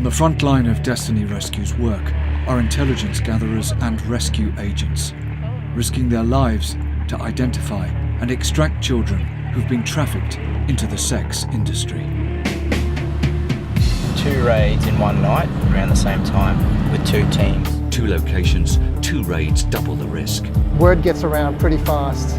the front line of Destiny Rescue's work are intelligence gatherers and rescue agents, risking their lives to identify and extract children who've been trafficked into the sex industry. 2 raids in one night around the same time with 2 teams. 2 locations, 2 raids, double the risk. Word gets around pretty fast,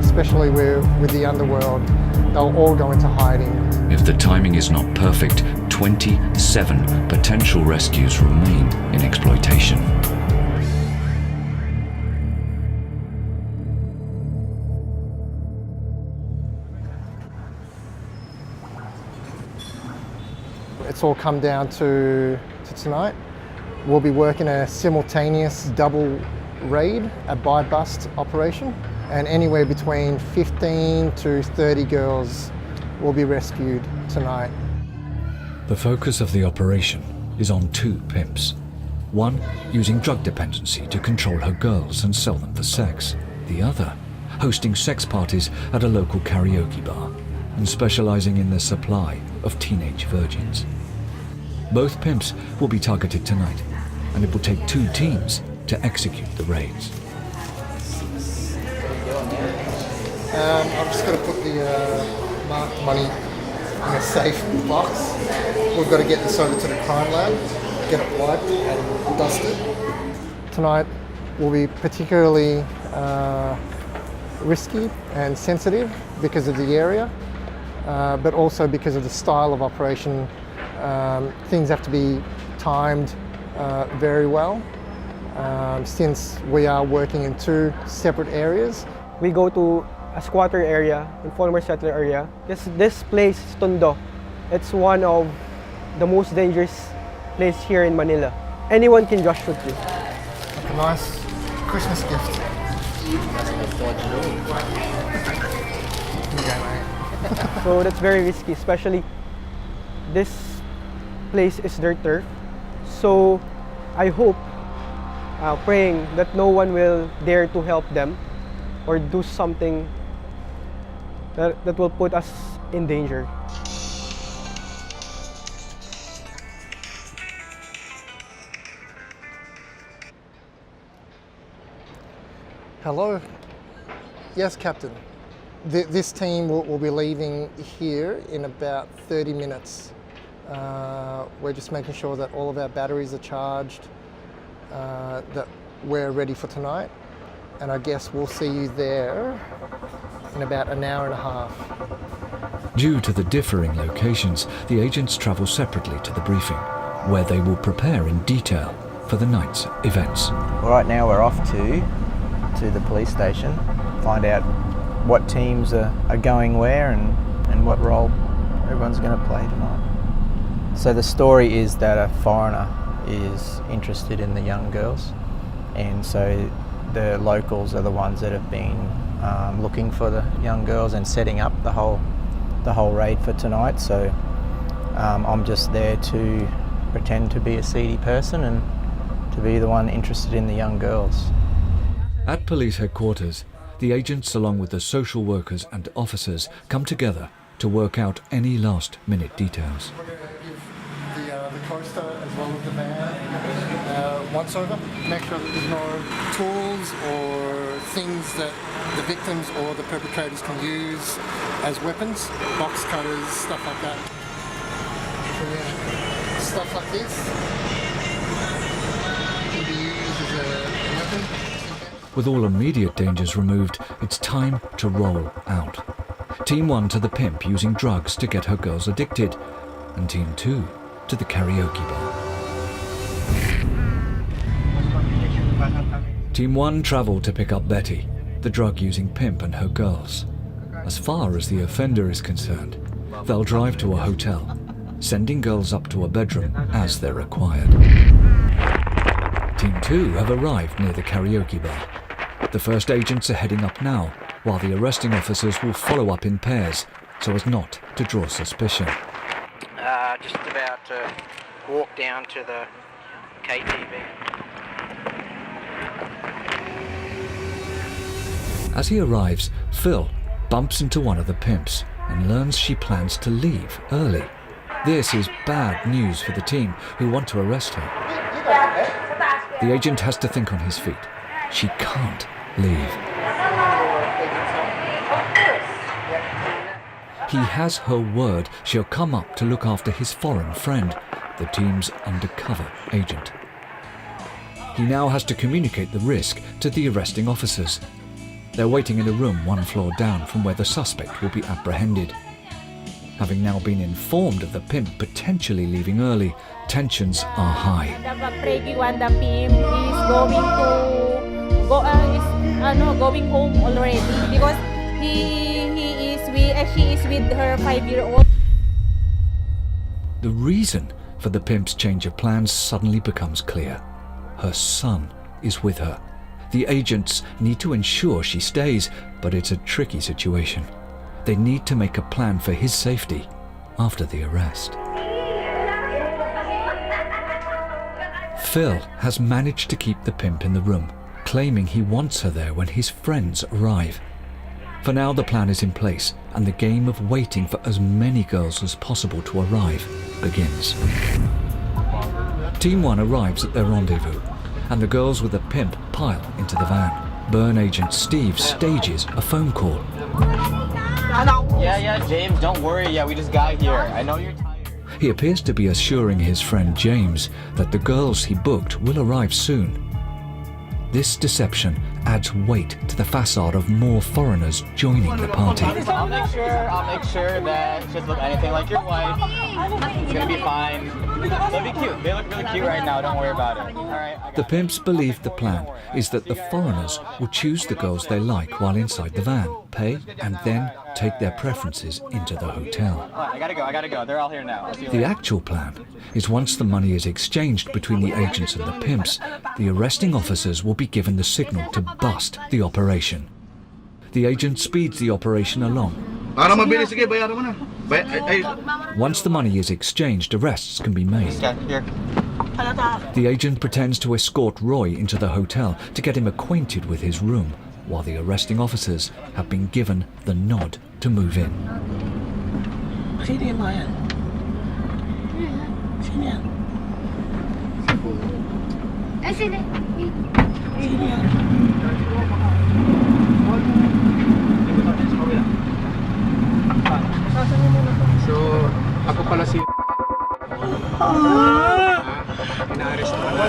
especially with the underworld. They'll all go into hiding. If the timing is not perfect, 27 potential rescues remain in exploitation. It's all come down to tonight. We'll be working a simultaneous double raid, a buy-bust operation, and anywhere between 15 to 30 girls will be rescued tonight. The focus of the operation is on 2 pimps. One using drug dependency to control her girls and sell them for sex. The other hosting sex parties at a local karaoke bar and specializing in the supply of teenage virgins. Both pimps will be targeted tonight, and it will take 2 teams to execute the raids. I'm just going to put the marked money in a safe box. We've got to get this over to the crime lab, get it wiped and dusted. Tonight will be particularly risky and sensitive because of the area, but also because of the style of operation. Things have to be timed very well, since we are working in 2 separate areas. We go to a squatter area, informal settler area. This place, Tondo, it's one of the most dangerous places here in Manila. Anyone can just shoot you. Like a nice Christmas gift. So that's very risky, especially this place is their turf. So I hope, praying that no one will dare to help them or do something that will put us in danger. Hello. Yes, Captain. This team will be leaving here in about 30 minutes. We're just making sure that all of our batteries are charged, that we're ready for tonight. And I guess we'll see you there in about an hour and a half. Due to the differing locations, the agents travel separately to the briefing, where they will prepare in detail for the night's events. Right now we're off to the police station, find out what teams are going where and what role everyone's going to play tonight. So the story is that a foreigner is interested in the young girls, and so the locals are the ones that have been looking for the young girls and setting up the whole raid for tonight. So I'm just there to pretend to be a seedy person and to be the one interested in the young girls. At police headquarters, the agents along with the social workers and officers come together to work out any last-minute details. We're going to give the coaster as well as the van once over. Make sure that there's no tools or things that the victims or the perpetrators can use as weapons, box cutters, stuff like that. Stuff like this can be used as a weapon. With all immediate dangers removed, it's time to roll out. Team 1 to the pimp using drugs to get her girls addicted, and Team 2 to the karaoke bar. Team 1 travel to pick up Betty, the drug-using pimp and her girls. As far as the offender is concerned, they'll drive to a hotel, sending girls up to a bedroom as they're required. Team 2 have arrived near the karaoke bar. The first agents are heading up now, while the arresting officers will follow up in pairs so as not to draw suspicion. Just about to walk down to the KTV. As he arrives, Phil bumps into one of the pimps and learns she plans to leave early. This is bad news for the team who want to arrest her. The agent has to think on his feet. She can't leave. He has her word she'll come up to look after his foreign friend, the team's undercover agent. He now has to communicate the risk to the arresting officers. They're waiting in a room 1 floor down from where the suspect will be apprehended. Having now been informed of the pimp potentially leaving early, tensions are high. The pimp is going home already because she is with her 5-year-old. The reason for the pimp's change of plans suddenly becomes clear. Her son is with her. The agents need to ensure she stays, but it's a tricky situation. They need to make a plan for his safety after the arrest. Phil has managed to keep the pimp in the room, claiming he wants her there when his friends arrive. For now, the plan is in place, and the game of waiting for as many girls as possible to arrive begins. Team 1 arrives at their rendezvous, and the girls with the pimp pile into the van. Burn agent Steve stages a phone call. Yeah, James, don't worry. Yeah, we just got here. I know you're tired. He appears to be assuring his friend James that the girls he booked will arrive soon. This deception adds weight to the facade of more foreigners joining the party. I'll make sure that she doesn't look anything like your wife. It's gonna be fine. They'll be cute. They look really cute right now. Don't worry about it. All right. The pimps believe the plan is that the foreigners will choose the girls they like while inside the van, pay, and then take their preferences into the hotel. I gotta go. They're all here now. The actual plan is once the money is exchanged between the agents and the pimps, the arresting officers will be given the signal to bust the operation. The agent speeds the operation along. Once the money is exchanged, arrests can be made. Here. The agent pretends to escort Roy into the hotel to get him acquainted with his room, while the arresting officers have been given the nod to move in. So, ako pala si... Ina-arrest mo na.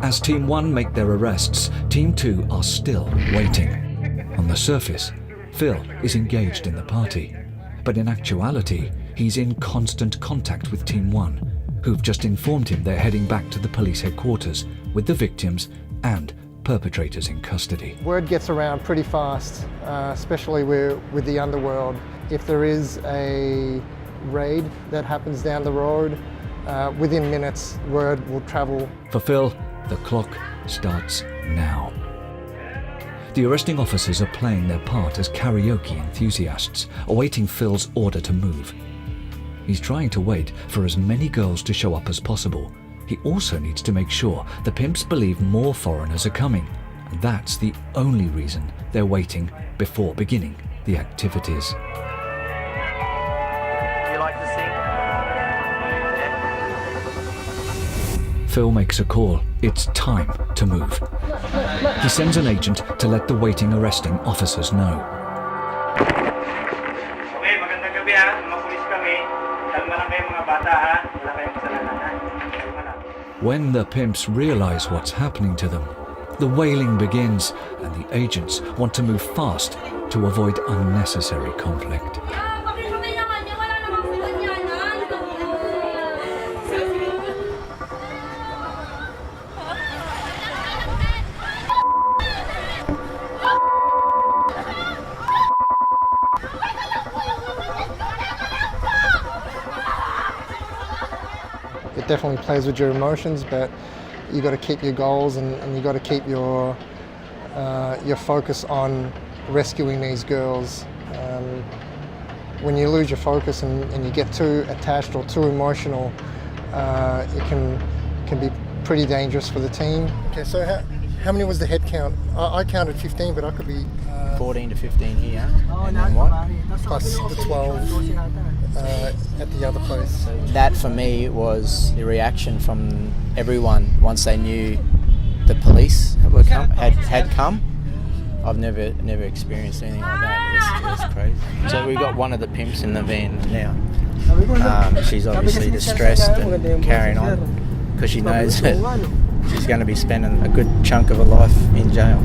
As Team 1 make their arrests, Team 2 are still waiting. On the surface, Phil is engaged in the party, but in actuality, he's in constant contact with Team 1, who've just informed him they're heading back to the police headquarters with the victims and perpetrators in custody. Word gets around pretty fast, especially with the underworld. If there is a raid that happens down the road, within minutes, word will travel. For Phil, the clock starts now. The arresting officers are playing their part as karaoke enthusiasts, awaiting Phil's order to move. He's trying to wait for as many girls to show up as possible. He also needs to make sure the pimps believe more foreigners are coming, and that's the only reason they're waiting before beginning the activities. You like to sing? Phil makes a call. It's time to move. He sends an agent to let the waiting arresting officers know. Okay, magandang gabi ha. Mga pulis kami. Kalma lang kayo mga bata ha. Wala kayong kasalanan ha. Kalma lang. When the pimps realize what's happening to them, the wailing begins, and the agents want to move fast to avoid unnecessary conflict. It definitely plays with your emotions, but you got to keep your goals and you got to keep your focus on rescuing these girls. When you lose your focus and you get too attached or too emotional, it can can be pretty dangerous for the team. Okay, so how many was the head count? I counted 15, but I could be 14 to 15 here. And then what? plus the 12 at the other place. That for me was the reaction from everyone once they knew the police had come. I've never experienced anything like that. It's crazy. So we got one of the pimps in the van now. She's obviously distressed and carrying on because she knows that she's going to be spending a good chunk of her life in jail.